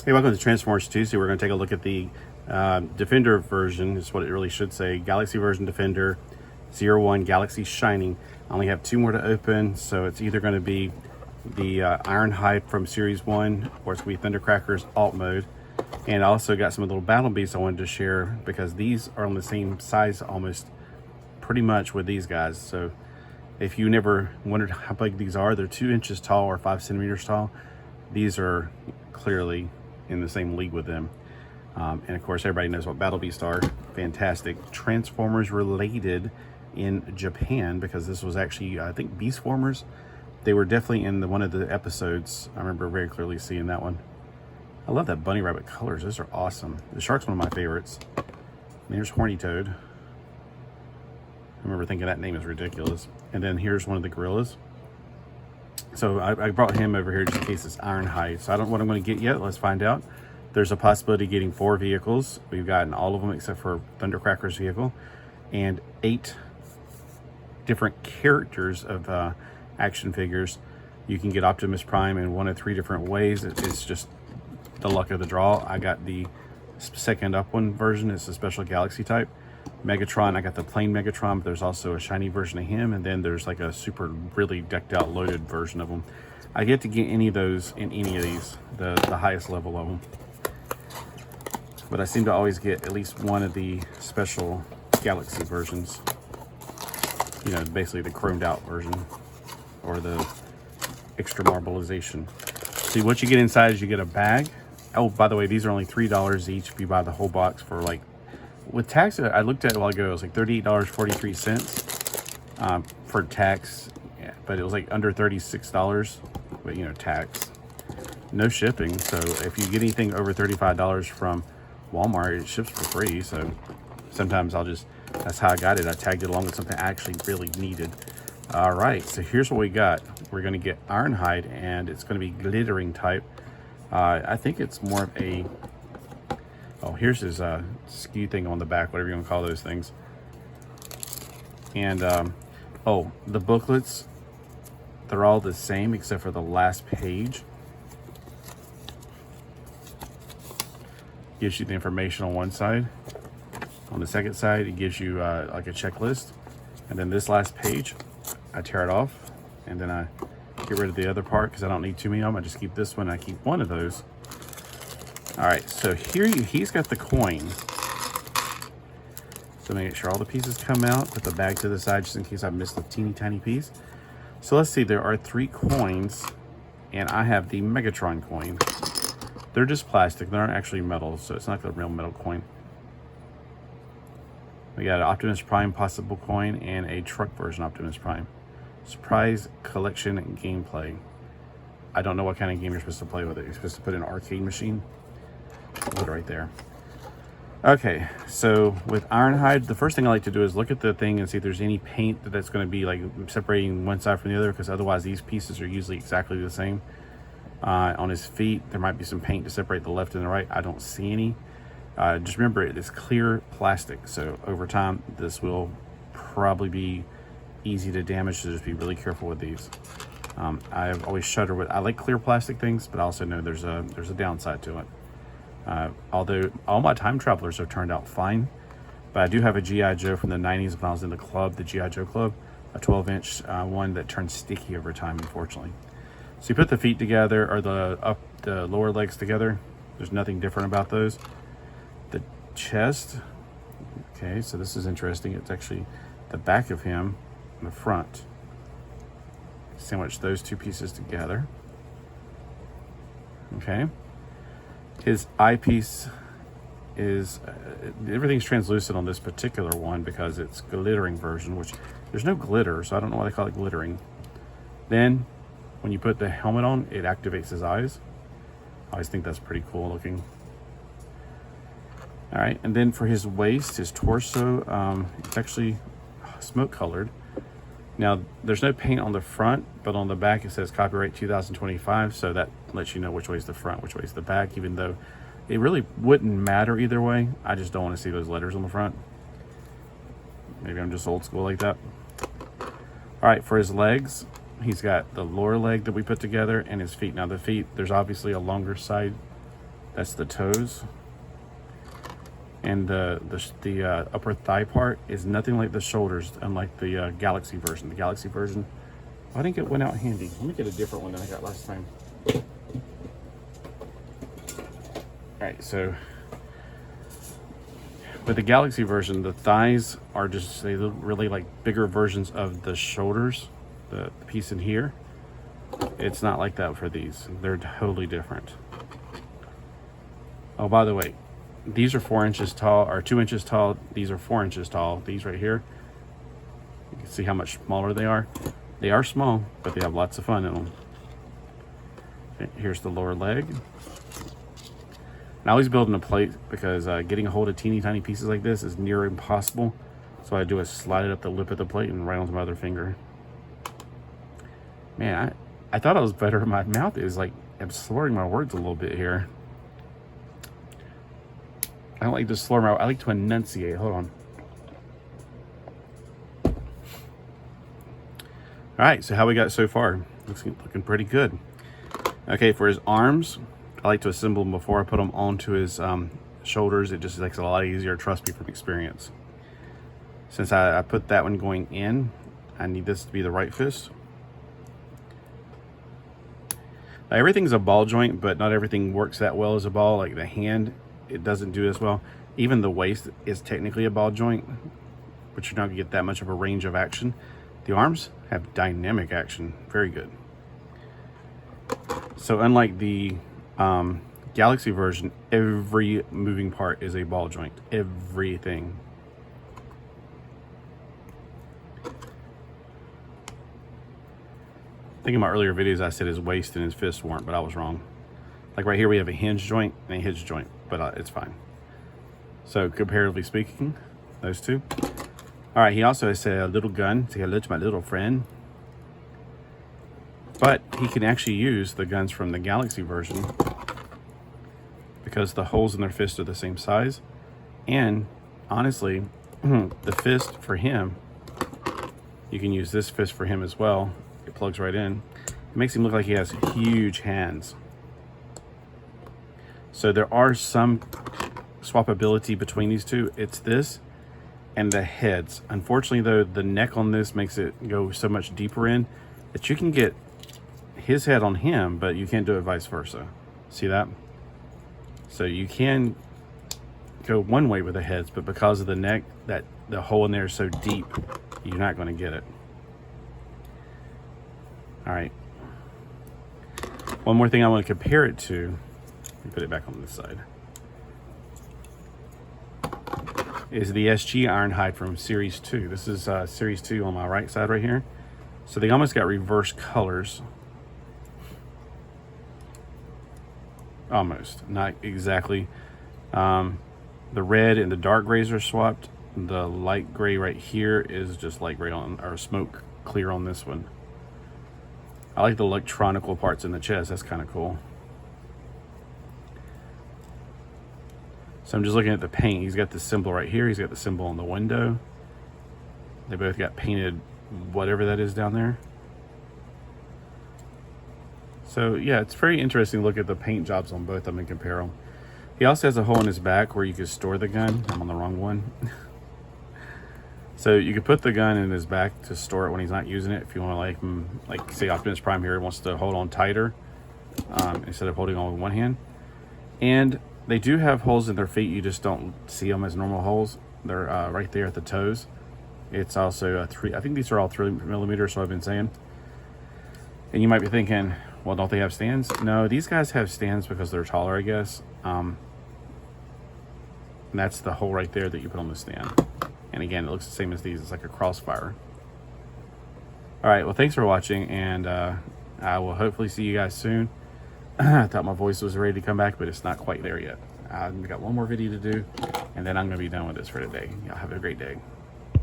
Hey, welcome to Transformers Tuesday. We're going to take a look at the Defender version, is what it really should say. Galaxy version Defender 01 Galaxy Shining. I only have two more to open, so it's either going to be the Ironhide from Series 1 or it's going to be Thundercracker's alt mode. And I also got some little battle beasts I wanted to share because these are on the same size almost pretty much with these guys. So if you never wondered how big these are, they're 2 inches tall or 5 centimeters tall. These are clearly in the same league with them. And of course, everybody knows what battle beasts are. Fantastic. Transformers related in Japan, because this was actually, I think, Beast Formers. They were definitely in one of the episodes. I remember very clearly seeing that one. I love that bunny rabbit colors. Those are awesome. The shark's one of my favorites. And there's Horny Toad. I remember thinking that name is ridiculous. And then here's one of the gorillas. So I brought him over here just in case it's Ironhide. So I don't know what I'm going to get yet. Let's find out. There's a possibility of getting 4 vehicles. We've gotten all of them except for Thundercracker's vehicle. And 8 different characters of action figures. You can get Optimus Prime in 1 of 3 different ways. It's just the luck of the draw. I got the second up one version. It's a special galaxy type. Megatron, I got the plain Megatron, but there's also a shiny version of him, and then there's like a super really decked out loaded version of them. I get to get any of those in any of these, the highest level of them, but I seem to always get at least one of the special galaxy versions, you know, basically the chromed out version or the extra marbleization. See, what you get inside is you get a bag. Oh, by the way, these are only $3 each if you buy the whole box. For like, with tax, I looked at it a while ago, it was like $38.43 for tax, yeah, but it was like under $36, but you know, tax, no shipping. So if you get anything over $35 from Walmart, it ships for free. So sometimes that's how I got it. I tagged it along with something I actually really needed. All right, so here's what we got. We're going to get Ironhide, and it's going to be glittering type. I think it's more of a, oh, here's his ski thing on the back, whatever you want to call those things. And, oh, the booklets, they're all the same except for the last page. Gives you the information on one side. On the second side, it gives you like a checklist. And then this last page, I tear it off, and then I get rid of the other part because I don't need too many of them. I just keep this one. I keep one of those. All right, so here he's got the coin. So make sure all the pieces come out. Put the bag to the side just in case I missed a teeny tiny piece. So let's see, there are 3 coins, and I have the Megatron coin. They're just plastic. They aren't actually metal, so it's not the real metal coin. We got an Optimus Prime possible coin and a truck version Optimus Prime. Surprise collection and gameplay. I don't know what kind of game you're supposed to play with it. You're supposed to put in an arcade machine. Put it right there. Okay, so with Ironhide, the first thing I like to do is look at the thing and see if there's any paint that's going to be like separating one side from the other, because otherwise these pieces are usually exactly the same. On his feet, there might be some paint to separate the left and the right. I don't see any. Just remember, it is clear plastic, so over time this will probably be easy to damage, so just be really careful with these. I've always shuddered with, I like clear plastic things, but I also know there's a downside to it. Although all my time travelers have turned out fine, but I do have a G.I. Joe from the 90s when I was in the club, the G.I. Joe club, a 12-inch one that turned sticky over time, unfortunately. So you put the feet together, or the lower legs together. There's nothing different about those. The chest, okay, so this is interesting. It's actually the back of him and the front. Sandwich those 2 pieces together. Okay. His eyepiece is, everything's translucent on this particular one because it's glittering version, which there's no glitter, so I don't know why they call it glittering. Then when you put the helmet on, it activates his eyes. I always think that's pretty cool looking. All right, and then for his waist, his torso, it's actually smoke colored. Now, there's no paint on the front, but on the back it says copyright 2025, so that lets you know which way is the front, which way is the back, even though it really wouldn't matter either way. I just don't want to see those letters on the front. Maybe I'm just old school like that. All right, for his legs, he's got the lower leg that we put together and his feet. Now the feet, there's obviously a longer side That's the toes. And the upper thigh part is nothing like the shoulders, unlike the Galaxy version. The Galaxy version, I think it went out handy. Let me get a different one than I got last time. All right, so with the Galaxy version, the thighs are just, they look really like bigger versions of the shoulders, the piece in here. It's not like that for these. They're totally different. Oh, by the way, these are 4 inches tall, or 2 inches tall. These are 4 inches tall. These right here, you can see how much smaller they are. They are small, but they have lots of fun in them. Okay, here's the lower leg. And I always build in a plate because getting a hold of teeny tiny pieces like this is near impossible. So what I do is slide it up the lip of the plate and right onto my other finger. Man, I thought I was better. My mouth is like, I'm slurring my words a little bit here. I don't like to slur my, I like to enunciate. Hold on. All right, so how we got so far? Looking pretty good. Okay, for his arms, I like to assemble them before I put them onto his shoulders. It just makes it a lot easier, trust me from experience. Since I put that one going in, I need this to be the right fist. Now, everything's a ball joint, but not everything works that well as a ball. Like the hand, it doesn't do as well. Even the waist is technically a ball joint, but you're not gonna get that much of a range of action. The arms have dynamic action, very good. So unlike the Galaxy version, every moving part is a ball joint, everything. I think in my earlier videos I said his waist and his fists weren't, but I was wrong. Like right here we have a hinge joint and a hinge joint, but it's fine. So comparatively speaking, those two. All right, he also has a little gun. Say hello to my little friend. But he can actually use the guns from the Galaxy version because the holes in their fist are the same size. And honestly, the fist for him, you can use this fist for him as well. It plugs right in. It makes him look like he has huge hands. So there are some swappability between these two. It's this and the heads. Unfortunately though, the neck on this makes it go so much deeper in that you can get his head on him, but you can't do it vice versa. See that? So you can go one way with the heads, but because of the neck, that the hole in there is so deep, you're not going to get it. All right. One more thing I want to compare it to. Let me put it back on this side. Is the SG Ironhide from Series 2. This is Series 2 on my right side right here. So they almost got reverse colors. Almost, not exactly. The red and the dark grays are swapped. The light gray right here is just light gray on, or smoke clear on this one. I like the electronical parts in the chest. That's kind of cool. So I'm just looking at the paint. He's got the symbol right here. He's got the symbol on the window. They both got painted whatever that is down there. So yeah, it's very interesting to look at the paint jobs on both of them and compare them. He also has a hole in his back where you can store the gun. I'm on the wrong one. So you could put the gun in his back to store it when he's not using it. If you want to like say Optimus Prime here wants to hold on tighter instead of holding on with one hand. And they do have holes in their feet. You just don't see them as normal holes. They're right there at the toes. It's also a I think these are all 3mm, so I've been saying. And you might be thinking, well, don't they have stands? No, these guys have stands because they're taller, I guess. And that's the hole right there that you put on the stand. And again, it looks the same as these. It's like a crossfire. All right, well, thanks for watching, and I will hopefully see you guys soon. I thought my voice was ready to come back, but it's not quite there yet. I've got one more video to do, and then I'm going to be done with this for today. Y'all have a great day.